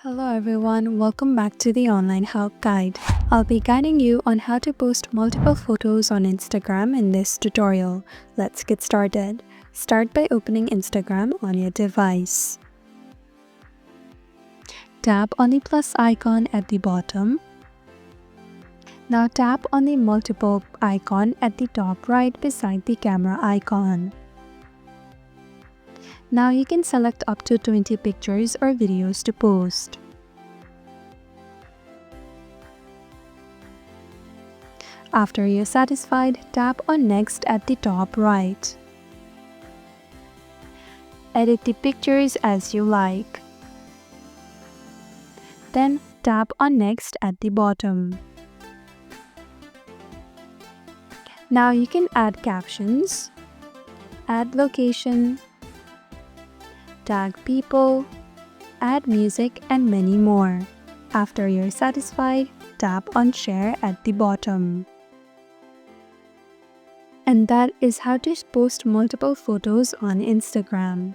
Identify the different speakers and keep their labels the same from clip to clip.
Speaker 1: Hello everyone, welcome back to the Online Help Guide. I'll be guiding you on how to post multiple photos on Instagram in this tutorial. Let's get started. Start by opening Instagram on your device. Tap on the plus icon at the bottom. Now tap on the multiple icon at the top right beside the camera icon. Now you can select up to 20 pictures or videos to post. After you're satisfied, tap on Next at the top right. Edit the pictures as you like. Then tap on Next at the bottom. Now you can add captions, add location, tag people, add music, and many more. After you're satisfied, tap on Share at the bottom. And that is how to post multiple photos on Instagram.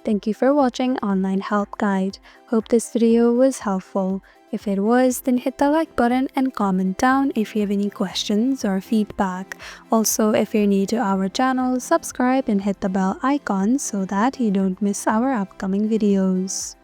Speaker 1: Thank you for watching Online Help Guide. Hope this video was helpful. If it was, then hit the like button and comment down if you have any questions or feedback. Also, if you're new to our channel, subscribe and hit the bell icon so that you don't miss our upcoming videos.